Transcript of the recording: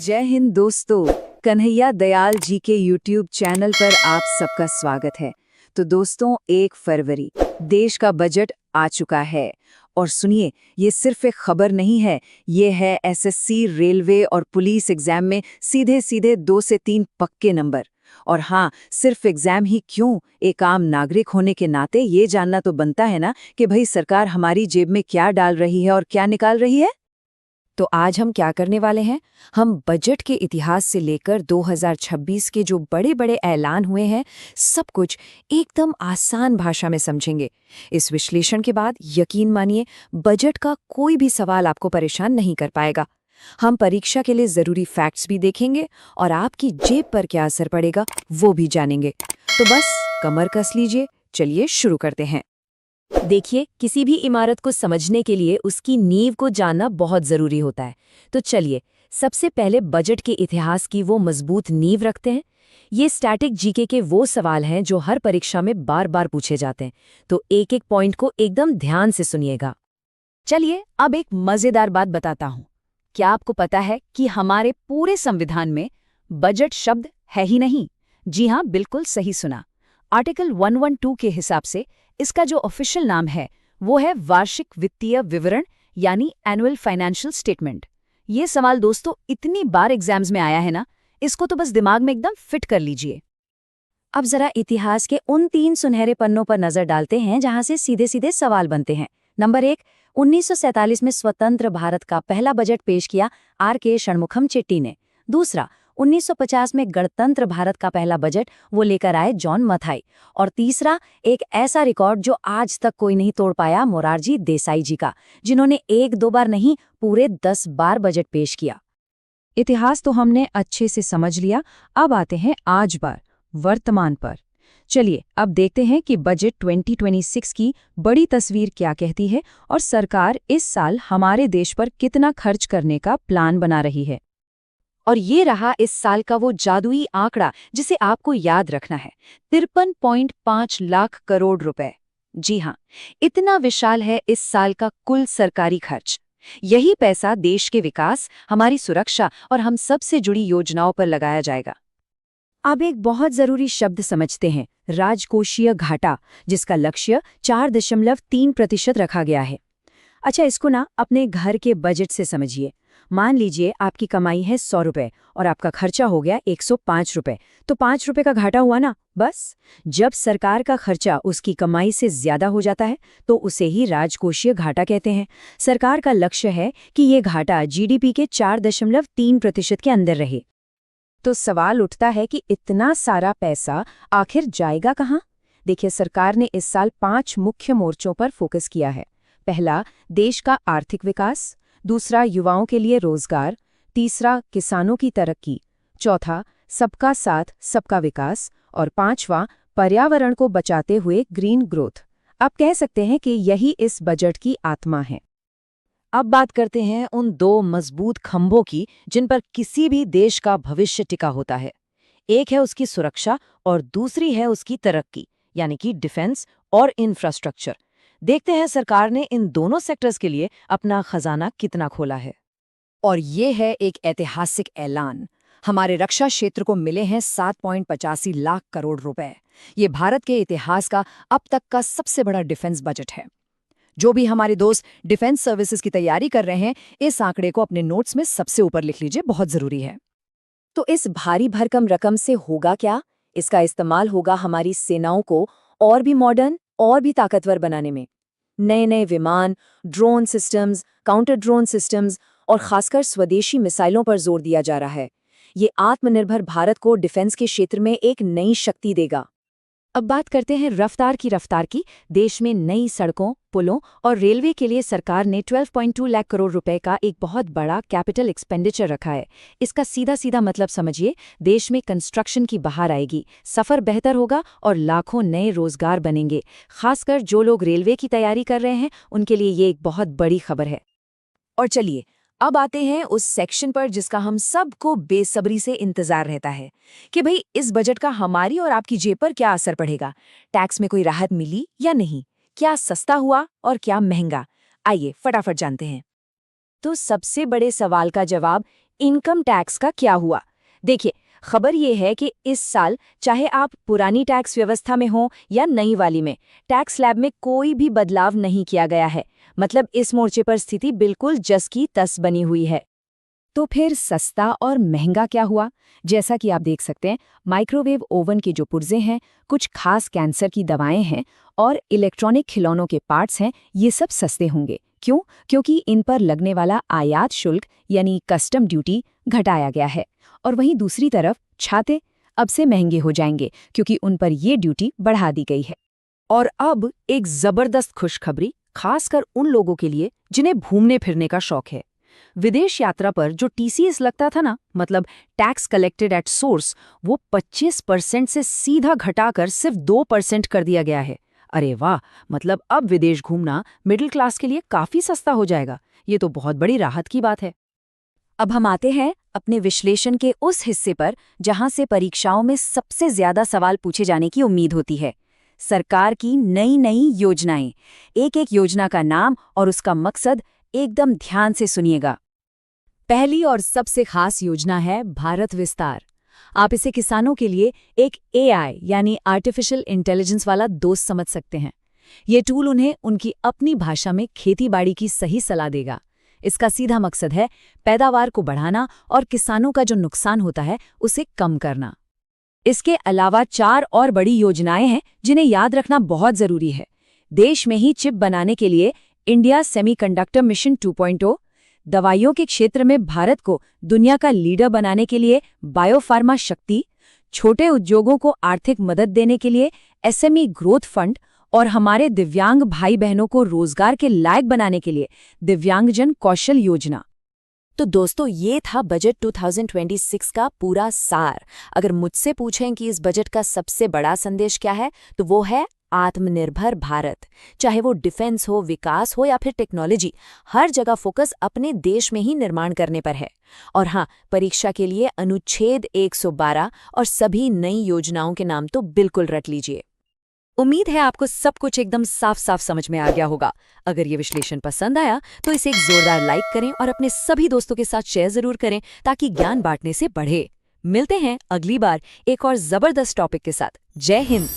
जय हिंद दोस्तों, कन्हैया दयाल जी के YouTube चैनल पर आप सबका स्वागत है। तो दोस्तों 1 फरवरी देश का बजट आ चुका है और सुनिए, ये सिर्फ एक खबर नहीं है, ये है एसएससी, रेलवे और पुलिस एग्जाम में सीधे सीधे 2 से 3 पक्के नंबर। और हाँ, सिर्फ एग्जाम ही क्यों, एक आम नागरिक होने के नाते ये जानना तो बनता है ना कि भाई सरकार हमारी जेब में क्या डाल रही है और क्या निकाल रही है। तो आज हम क्या करने वाले हैं? हम बजट के इतिहास से लेकर 2026 के जो बड़े बड़े ऐलान हुए हैं, सब कुछ एकदम आसान भाषा में समझेंगे। इस विश्लेषण के बाद यकीन मानिए, बजट का कोई भी सवाल आपको परेशान नहीं कर पाएगा। हम परीक्षा के लिए जरूरी फैक्ट्स भी देखेंगे और आपकी जेब पर क्या असर पड़ेगा वो भी जानेंगे। तो बस कमर कस लीजिए, चलिए शुरू करते हैं। देखिए, किसी भी इमारत को समझने के लिए उसकी नींव को जानना बहुत जरूरी होता है। तो चलिए, सबसे पहले बजट के इतिहास की वो मजबूत नींव रखते हैं। ये स्टैटिक जीके के वो सवाल हैं जो हर परीक्षा में बार बार पूछे जाते हैं, तो एक एक पॉइंट को एकदम ध्यान से सुनिएगा। चलिए, अब एक मजेदार बात बताता हूँ। क्या आपको पता है कि हमारे पूरे संविधान में बजट शब्द है ही नहीं? जी हाँ, बिल्कुल सही सुना। आर्टिकल 112 के हिसाब से इसका जो ऑफिशियल नाम है वो है वार्षिक वित्तीय विवरण, यानी एनुअल फाइनेंशियल स्टेटमेंट। ये सवाल दोस्तों इतनी बार एग्जाम्स में आया है ना, इसको तो बस दिमाग में एकदम फिट कर लीजिए। अब जरा इतिहास के उन 3 सुनहरे पन्नों पर नजर डालते हैं जहां से सीधे सीधे सवाल बनते हैं। नंबर 1, 1947 में स्वतंत्र भारत का पहला बजट पेश किया R.K. षणमुखम चेट्टी ने। दूसरा, 1950 में गणतंत्र भारत का पहला बजट वो लेकर आए जॉन मथाई। और तीसरा, एक ऐसा रिकॉर्ड जो आज तक कोई नहीं तोड़ पाया, मोरारजी देसाई जी का, जिन्होंने 1-2 बार नहीं, पूरे 10 बार बजट पेश किया। इतिहास तो हमने अच्छे से समझ लिया, अब आते हैं आज बार वर्तमान पर। चलिए अब देखते हैं कि बजट 2026 की बड़ी तस्वीर क्या कहती है और सरकार इस साल हमारे देश पर कितना खर्च करने का प्लान बना रही है। और ये रहा इस साल का वो जादुई आंकड़ा जिसे आपको याद रखना है, 53.5 लाख करोड़ रुपए। जी हाँ, इतना विशाल है इस साल का कुल सरकारी खर्च। यही पैसा देश के विकास, हमारी सुरक्षा और हम सबसे जुड़ी योजनाओं पर लगाया जाएगा। अब एक बहुत जरूरी शब्द समझते हैं, राजकोषीय घाटा, जिसका लक्ष्य 4.3% रखा गया है। अच्छा, इसको ना अपने घर के बजट से समझिए। मान लीजिए आपकी कमाई है 100 रुपए और आपका खर्चा हो गया 105 रुपए, तो 5 रुपए का घाटा हुआ ना। बस जब सरकार का खर्चा उसकी कमाई से ज्यादा हो जाता है तो उसे ही राजकोषीय घाटा कहते हैं। सरकार का लक्ष्य है कि ये घाटा जीडीपी के 4.3% के अंदर रहे। तो सवाल उठता है कि इतना सारा पैसा आखिर जाएगा कहाँ? देखिए, सरकार ने इस साल 5 मुख्य मोर्चों पर फोकस किया है। पहला, देश का आर्थिक विकास। दूसरा, युवाओं के लिए रोजगार। तीसरा, किसानों की तरक्की। चौथा, सबका साथ सबका विकास। और पांचवा, पर्यावरण को बचाते हुए ग्रीन ग्रोथ। आप कह सकते हैं कि यही इस बजट की आत्मा है। अब बात करते हैं उन 2 मजबूत खंभों की जिन पर किसी भी देश का भविष्य टिका होता है। एक है उसकी सुरक्षा और दूसरी है उसकी तरक्की, यानी कि डिफेंस और इंफ्रास्ट्रक्चर। देखते हैं सरकार ने इन दोनों सेक्टर्स के लिए अपना खजाना कितना खोला है। और ये है एक ऐतिहासिक ऐलान। हमारे रक्षा क्षेत्र को मिले हैं 7.85 लाख करोड़ रुपए। ये भारत के इतिहास का अब तक का सबसे बड़ा डिफेंस बजट है। जो भी हमारे दोस्त डिफेंस सर्विसेज की तैयारी कर रहे हैं, इस आंकड़े को अपने नोट्स में सबसे ऊपर लिख लीजिए, बहुत जरूरी है। तो इस भारी भरकम रकम से होगा क्या? इसका इस्तेमाल होगा हमारी सेनाओं को और भी मॉडर्न और भी ताकतवर बनाने में। नए नए विमान, drone systems, counter drone systems और खासकर स्वदेशी मिसाइलों पर जोर दिया जा रहा है। ये आत्मनिर्भर भारत को डिफेंस के क्षेत्र में एक नई शक्ति देगा। अब बात करते हैं रफ्तार की। देश में नई सड़कों, पुलों और रेलवे के लिए सरकार ने 12.2 लाख करोड़ रुपए का एक बहुत बड़ा कैपिटल एक्सपेंडिचर रखा है। इसका सीधा सीधा मतलब समझिए, देश में कंस्ट्रक्शन की बहार आएगी, सफर बेहतर होगा और लाखों नए रोजगार बनेंगे। खासकर जो लोग रेलवे की तैयारी कर रहे हैं उनके लिए ये एक बहुत बड़ी खबर है। और चलिए अब आते हैं उस सेक्शन पर जिसका हम सबको बेसब्री से इंतजार रहता है कि भाई इस बजट का हमारी और आपकी जेब पर क्या असर पड़ेगा। टैक्स में कोई राहत मिली या नहीं, क्या सस्ता हुआ और क्या महंगा? आइए फटाफट जानते हैं। तो सबसे बड़े सवाल का जवाब इनकम टैक्स का क्या हुआ? देखिए, खबर ये है कि इस साल चाहे आप पुरानी टैक्स व्यवस्था में हो या नई वाली में, टैक्स स्लैब में कोई भी बदलाव नहीं किया गया है। मतलब इस मोर्चे पर स्थिति बिल्कुल जस की तस बनी हुई है। तो फिर सस्ता और महंगा क्या हुआ? जैसा कि आप देख सकते हैं, माइक्रोवेव ओवन के जो पुर्जे हैं, कुछ खास कैंसर की दवाएं हैं और इलेक्ट्रॉनिक खिलौनों के पार्ट्स हैं, ये सब सस्ते होंगे। क्यों? क्योंकि इन पर लगने वाला आयात शुल्क यानी कस्टम ड्यूटी घटाया गया है। और वहीं दूसरी तरफ छाते अब से महंगे हो जाएंगे क्योंकि उन पर ये ड्यूटी बढ़ा दी गई है। और अब एक जबरदस्त खुशखबरी, खासकर उन लोगों के लिए जिन्हें घूमने फिरने का शौक है। विदेश यात्रा पर जो टीसीएस लगता था ना, मतलब टैक्स कलेक्टेड एट सोर्स, वो 25% से सीधा घटाकर सिर्फ 2% कर दिया गया है। अरे वाह! मतलब अब विदेश घूमना मिडिल क्लास के लिए काफी सस्ता हो जाएगा। ये तो बहुत बड़ी राहत की बात है। अब हम आते हैं अपने विश्लेषण के उस हिस्से पर जहां से परीक्षाओं में सबसे ज्यादा सवाल पूछे जाने की उम्मीद होती है। सरकार की नई नई योजनाएं। एक एक योजना का नाम और उसका मकसद एकदम ध्यान से सुनिएगा। पहली और सबसे खास योजना है भारत विस्तार। आप इसे किसानों के लिए एक एआई यानी आर्टिफिशियल इंटेलिजेंस वाला दोस्त समझ सकते हैं। ये टूल उन्हें उनकी अपनी भाषा में खेती-बाड़ी की सही सलाह देगा। इसका सीधा मकसद है पैदावार को बढ़ाना और किसानों का जो नुकसान होता है उसे कम करना। इसके अलावा 4 और बड़ी योजनाएं हैं जिन्हें याद रखना बहुत जरूरी है। देश में ही चिप बनाने के लिए इंडिया सेमीकंडक्टर मिशन 2.0, दवाइयों के क्षेत्र में भारत को दुनिया का लीडर बनाने के लिए बायोफार्मा शक्ति, छोटे उद्योगों को आर्थिक मदद देने के लिए एसएमई ग्रोथ फंड और हमारे दिव्यांग भाई बहनों को रोजगार के लायक बनाने के लिए दिव्यांगजन कौशल योजना। तो दोस्तों, ये था बजट 2026 का पूरा सार। अगर मुझसे पूछें कि इस बजट का सबसे बड़ा संदेश क्या है, तो वो है आत्मनिर्भर भारत। चाहे वो डिफेंस हो, विकास हो या फिर टेक्नोलॉजी, हर जगह फोकस अपने देश में ही निर्माण करने पर है। और हाँ, परीक्षा के लिए अनुच्छेद 112 और सभी नई योजनाओं के नाम तो बिल्कुल रट लीजिए। उम्मीद है आपको सब कुछ एकदम साफ साफ समझ में आ गया होगा। अगर ये विश्लेषण पसंद आया तो इसे एक जोरदार लाइक करें और अपने सभी दोस्तों के साथ शेयर जरूर करें ताकि ज्ञान बांटने से बढ़े। मिलते हैं अगली बार एक और जबरदस्त टॉपिक के साथ। जय हिंद।